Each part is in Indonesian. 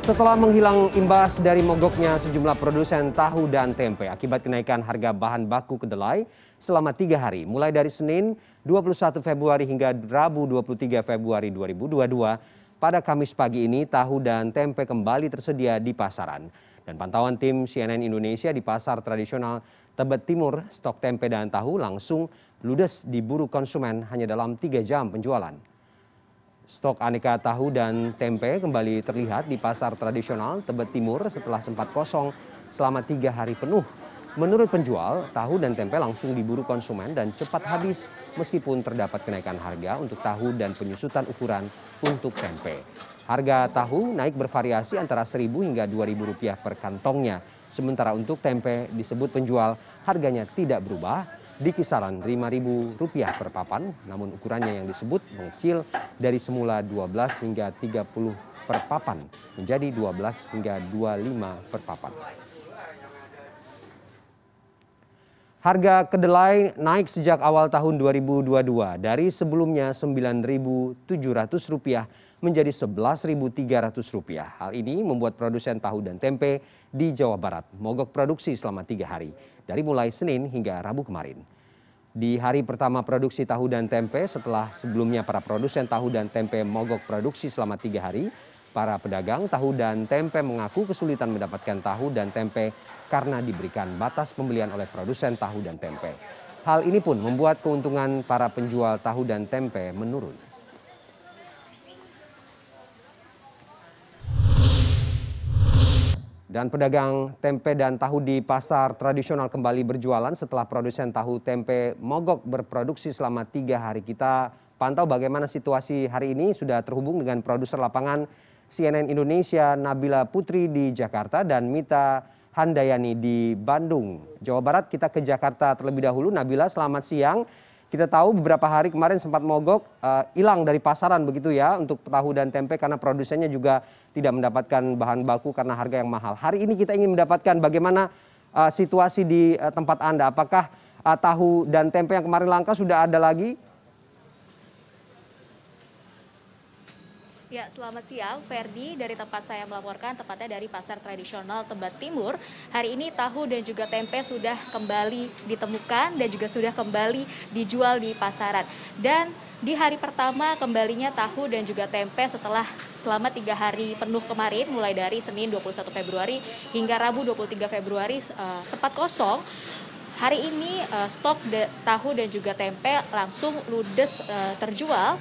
Setelah menghilang imbas dari mogoknya sejumlah produsen tahu dan tempe akibat kenaikan harga bahan baku kedelai selama 3 hari, mulai dari Senin 21 Februari hingga Rabu 23 Februari 2022, pada Kamis pagi ini tahu dan tempe kembali tersedia di pasaran. Dan pantauan tim CNN Indonesia di pasar tradisional Tebet Timur, stok tempe dan tahu langsung ludes diburu konsumen hanya dalam 3 jam penjualan. Stok aneka tahu dan tempe kembali terlihat di pasar tradisional Tebet Timur setelah sempat kosong selama 3 hari penuh. Menurut penjual, tahu dan tempe langsung diburu konsumen dan cepat habis meskipun terdapat kenaikan harga untuk tahu dan penyusutan ukuran untuk tempe. Harga tahu naik bervariasi antara Rp1.000 hingga Rp2.000 per kantongnya. Sementara untuk tempe disebut penjual harganya tidak berubah, di kisaran Rp5.000 per papan, namun ukurannya yang disebut mengecil dari semula 12 hingga 30 per papan menjadi 12 hingga 25 per papan. Harga kedelai naik sejak awal tahun 2022 dari sebelumnya Rp9.700 menjadi Rp11.300. Hal ini membuat produsen tahu dan tempe di Jawa Barat mogok produksi selama 3 hari, dari mulai Senin hingga Rabu kemarin. Di hari pertama produksi tahu dan tempe, setelah sebelumnya para produsen tahu dan tempe mogok produksi selama 3 hari, para pedagang tahu dan tempe mengaku kesulitan mendapatkan tahu dan tempe karena diberikan batas pembelian oleh produsen tahu dan tempe. Hal ini pun membuat keuntungan para penjual tahu dan tempe menurun. Dan pedagang tempe dan tahu di pasar tradisional kembali berjualan setelah produsen tahu tempe mogok berproduksi selama 3 hari. Kita pantau bagaimana situasi hari ini, sudah terhubung dengan produser lapangan CNN Indonesia Nabila Putri di Jakarta dan Mita Handayani di Bandung, Jawa Barat. Kita ke Jakarta terlebih dahulu. Nabila, selamat siang. Kita tahu beberapa hari kemarin sempat mogok, hilang dari pasaran begitu ya untuk tahu dan tempe karena produsennya juga tidak mendapatkan bahan baku karena harga yang mahal. Hari ini kita ingin mendapatkan bagaimana situasi di tempat Anda. Apakah tahu dan tempe yang kemarin langka sudah ada lagi? Ya, selamat siang Ferdi, dari tempat saya melaporkan, tepatnya dari pasar tradisional Tebet Timur. Hari ini tahu dan juga tempe sudah kembali ditemukan dan juga sudah kembali dijual di pasaran. Dan di hari pertama kembalinya tahu dan juga tempe setelah selama 3 hari penuh kemarin, mulai dari Senin 21 Februari hingga Rabu 23 Februari sempat kosong. Hari ini stok tahu dan juga tempe langsung ludes terjual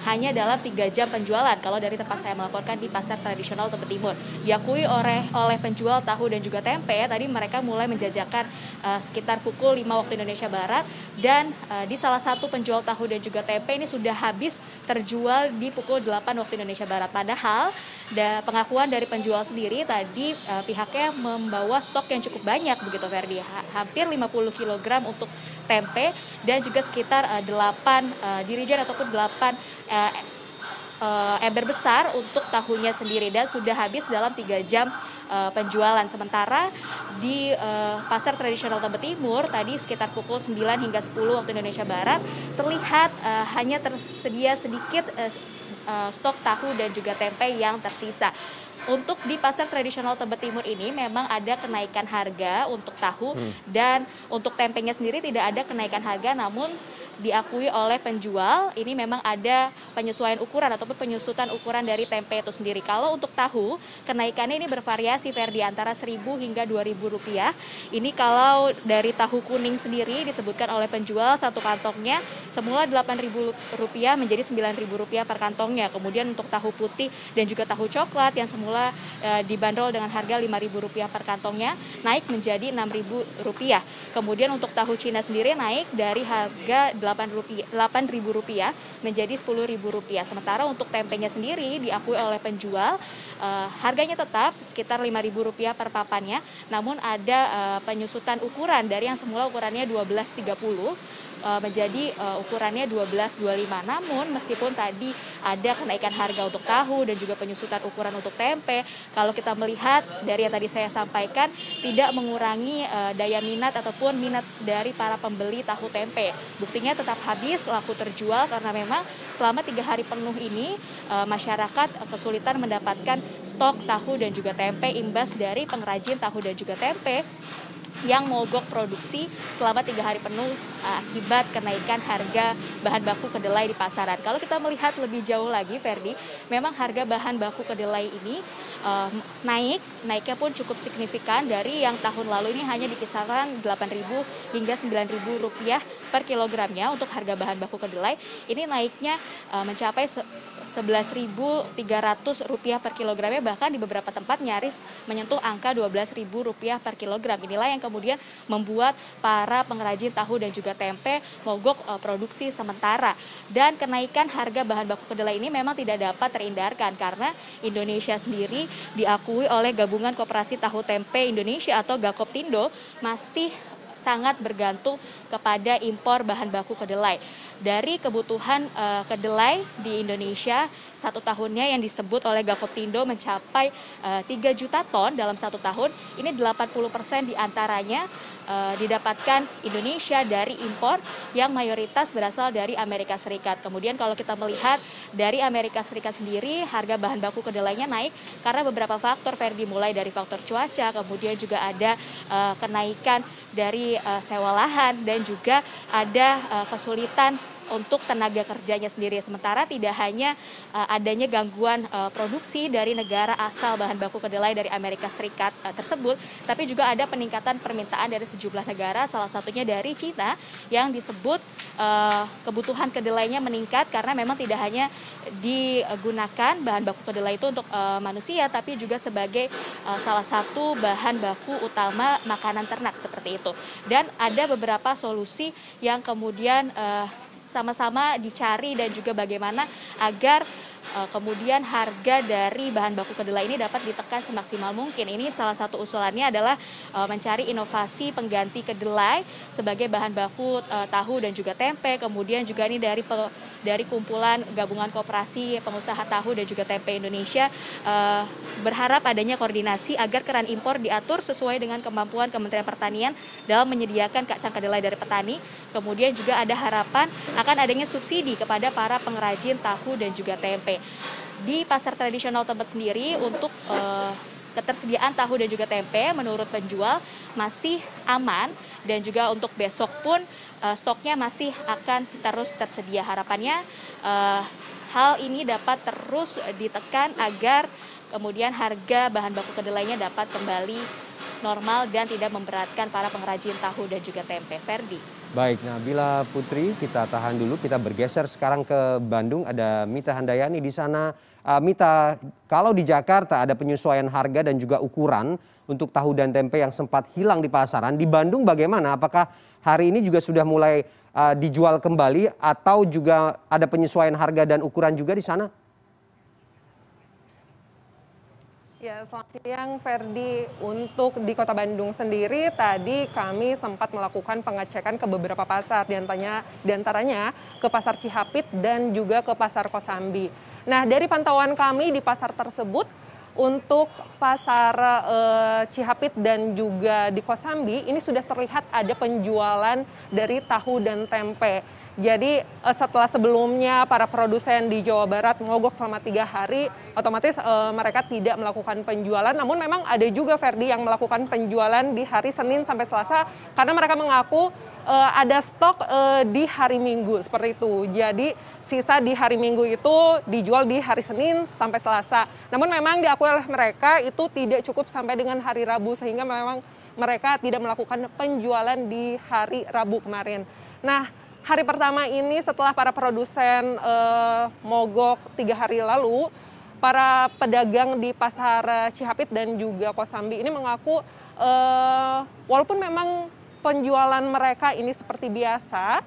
hanya dalam 3 jam penjualan kalau dari tempat saya melaporkan di pasar tradisional Tebet Timur. Diakui oleh penjual tahu dan juga tempe, tadi mereka mulai menjajakan sekitar pukul 5 waktu Indonesia Barat, dan di salah satu penjual tahu dan juga tempe ini sudah habis terjual di pukul 8 waktu Indonesia Barat. Padahal pengakuan dari penjual sendiri tadi pihaknya membawa stok yang cukup banyak begitu Ferdi, hampir 50 kg untuk tempe dan juga sekitar 8 dirijen ataupun 8 ember besar untuk tahunya sendiri, dan sudah habis dalam 3 jam penjualan. Sementara di pasar tradisional Tebet Timur tadi sekitar pukul 9 hingga 10 waktu Indonesia Barat terlihat hanya tersedia sedikit stok tahu dan juga tempe yang tersisa. Untuk di pasar tradisional Tebet Timur ini memang ada kenaikan harga untuk tahu dan untuk tempenya sendiri tidak ada kenaikan harga, namun diakui oleh penjual ini memang ada penyesuaian ukuran ataupun penyusutan ukuran dari tempe itu sendiri. Kalau untuk tahu kenaikannya ini bervariasi Ferdi, antara Rp1.000 hingga Rp2.000. Ini kalau dari tahu kuning sendiri disebutkan oleh penjual satu kantongnya semula Rp8.000 menjadi Rp9.000 per kantongnya. Kemudian untuk tahu putih dan juga tahu coklat yang semula dibanderol dengan harga Rp5.000 per kantongnya naik menjadi Rp6.000. Kemudian untuk tahu Cina sendiri naik dari harga Rp8.000 menjadi Rp10.000. Sementara untuk tempenya sendiri diakui oleh penjual harganya tetap sekitar Rp5.000 per papannya, namun ada penyusutan ukuran dari yang semula ukurannya 12-30 menjadi ukurannya 1225. Namun meskipun tadi ada kenaikan harga untuk tahu dan juga penyusutan ukuran untuk tempe, kalau kita melihat dari yang tadi saya sampaikan tidak mengurangi daya minat ataupun minat dari para pembeli tahu tempe. Buktinya tetap habis, laku terjual karena memang selama 3 hari penuh ini masyarakat kesulitan mendapatkan stok tahu dan juga tempe imbas dari pengrajin tahu dan juga tempe yang mogok produksi selama 3 hari penuh akibat kenaikan harga bahan baku kedelai di pasaran. Kalau kita melihat lebih jauh lagi, Ferdi, memang harga bahan baku kedelai ini naiknya pun cukup signifikan dari yang tahun lalu ini hanya di kisaran Rp8.000 hingga Rp9.000 per kilogramnya untuk harga bahan baku kedelai. Ini naiknya mencapai Rp11.300 per kilogramnya, bahkan di beberapa tempat nyaris menyentuh angka Rp12.000 per kilogram. Inilah yang kemudian membuat para pengrajin tahu dan juga tempe mogok produksi sementara. Dan kenaikan harga bahan baku kedelai ini memang tidak dapat terhindarkan karena Indonesia sendiri diakui oleh Gabungan Koperasi Tahu Tempe Indonesia atau Gakoptindo masih sangat bergantung kepada impor bahan baku kedelai. Dari kebutuhan kedelai di Indonesia satu tahunnya yang disebut oleh Gakoptindo mencapai 3 juta ton dalam satu tahun, ini 80% diantaranya didapatkan Indonesia dari impor yang mayoritas berasal dari Amerika Serikat. Kemudian kalau kita melihat dari Amerika Serikat sendiri, harga bahan baku kedelainya naik karena beberapa faktor, Ferdi, mulai dari faktor cuaca, kemudian juga ada kenaikan dari sewa lahan dan juga ada kesulitan untuk tenaga kerjanya sendiri. Sementara tidak hanya adanya gangguan produksi dari negara asal bahan baku kedelai dari Amerika Serikat tersebut, tapi juga ada peningkatan permintaan dari sejumlah negara, salah satunya dari Cina yang disebut kebutuhan kedelainya meningkat karena memang tidak hanya digunakan bahan baku kedelai itu untuk manusia, tapi juga sebagai salah satu bahan baku utama makanan ternak seperti itu. Dan ada beberapa solusi yang kemudian sama-sama dicari dan juga bagaimana agar kemudian harga dari bahan baku kedelai ini dapat ditekan semaksimal mungkin. Ini salah satu usulannya adalah mencari inovasi pengganti kedelai sebagai bahan baku tahu dan juga tempe. Kemudian juga ini dari kumpulan Gabungan Koperasi Pengusaha Tahu dan juga Tempe Indonesia berharap adanya koordinasi agar keran impor diatur sesuai dengan kemampuan Kementerian Pertanian dalam menyediakan kacang kedelai dari petani. Kemudian juga ada harapan akan adanya subsidi kepada para pengrajin tahu dan juga tempe. Di pasar tradisional Tebet sendiri untuk ketersediaan tahu dan juga tempe menurut penjual masih aman dan juga untuk besok pun stoknya masih akan terus tersedia. Harapannya hal ini dapat terus ditekan agar kemudian harga bahan baku kedelainya dapat kembali normal dan tidak memberatkan para pengrajin tahu dan juga tempe. Ferdi. Baik, Nabila Putri, kita tahan dulu. Kita bergeser sekarang ke Bandung. Ada Mita Handayani di sana. Mita, kalau di Jakarta ada penyesuaian harga dan juga ukuran untuk tahu dan tempe yang sempat hilang di pasaran. Di Bandung bagaimana? Apakah hari ini juga sudah mulai dijual kembali atau juga ada penyesuaian harga dan ukuran juga di sana? Ya, selamat siang Ferdi. Untuk di Kota Bandung sendiri, tadi kami sempat melakukan pengecekan ke beberapa pasar, diantaranya ke Pasar Cihapit dan juga ke Pasar Kosambi. Nah, dari pantauan kami di pasar tersebut, untuk Pasar Cihapit dan juga di Kosambi, ini sudah terlihat ada penjualan dari tahu dan tempe. Jadi setelah sebelumnya para produsen di Jawa Barat mogok selama 3 hari, otomatis mereka tidak melakukan penjualan. Namun memang ada juga, Ferdi, yang melakukan penjualan di hari Senin sampai Selasa karena mereka mengaku ada stok di hari Minggu seperti itu. Jadi sisa di hari Minggu itu dijual di hari Senin sampai Selasa. Namun memang diakui oleh mereka itu tidak cukup sampai dengan hari Rabu, sehingga memang mereka tidak melakukan penjualan di hari Rabu kemarin. Nah, hari pertama ini setelah para produsen mogok 3 hari lalu, para pedagang di Pasar Cihapit dan juga Kosambi ini mengaku walaupun memang penjualan mereka ini seperti biasa,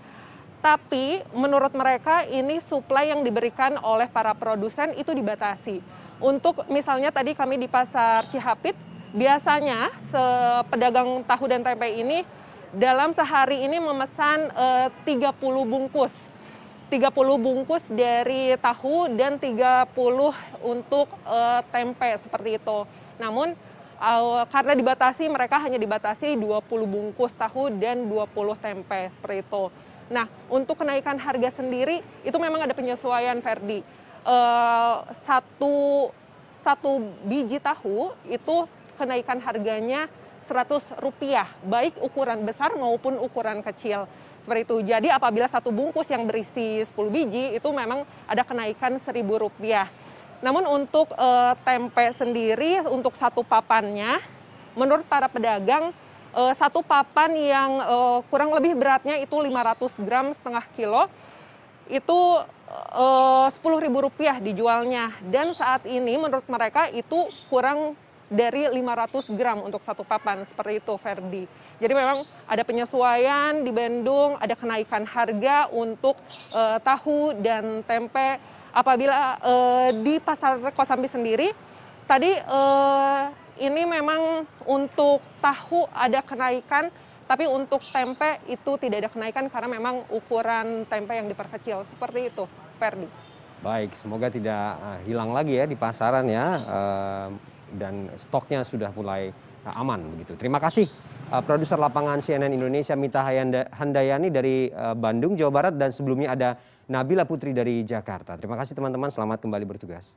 tapi menurut mereka ini suplai yang diberikan oleh para produsen itu dibatasi. Untuk misalnya tadi kami di Pasar Cihapit, biasanya pedagang tahu dan tempe ini dalam sehari ini memesan 30 bungkus. 30 bungkus dari tahu dan 30 untuk tempe seperti itu. Namun karena dibatasi, mereka hanya dibatasi 20 bungkus tahu dan 20 tempe seperti itu. Nah, untuk kenaikan harga sendiri itu memang ada penyesuaian, Ferdi. Satu biji tahu itu kenaikan harganya Rp100, baik ukuran besar maupun ukuran kecil. Seperti itu. Jadi apabila satu bungkus yang berisi 10 biji itu memang ada kenaikan Rp1.000. Namun untuk tempe sendiri untuk satu papannya, menurut para pedagang satu papan yang kurang lebih beratnya itu 500 gram setengah kilo itu Rp10.000 dijualnya. Dan saat ini menurut mereka itu kurang dari 500 gram untuk satu papan, seperti itu, Ferdi. Jadi memang ada penyesuaian di Bandung, ada kenaikan harga untuk tahu dan tempe. Apabila di Pasar Kosambi sendiri, tadi ini memang untuk tahu ada kenaikan, tapi untuk tempe itu tidak ada kenaikan karena memang ukuran tempe yang diperkecil. Seperti itu, Ferdi. Baik, semoga tidak hilang lagi ya di pasaran ya. Dan stoknya sudah mulai aman begitu. Terima kasih produser lapangan CNN Indonesia Mita Handayani dari Bandung, Jawa Barat, dan sebelumnya ada Nabila Putri dari Jakarta. Terima kasih teman-teman, selamat kembali bertugas.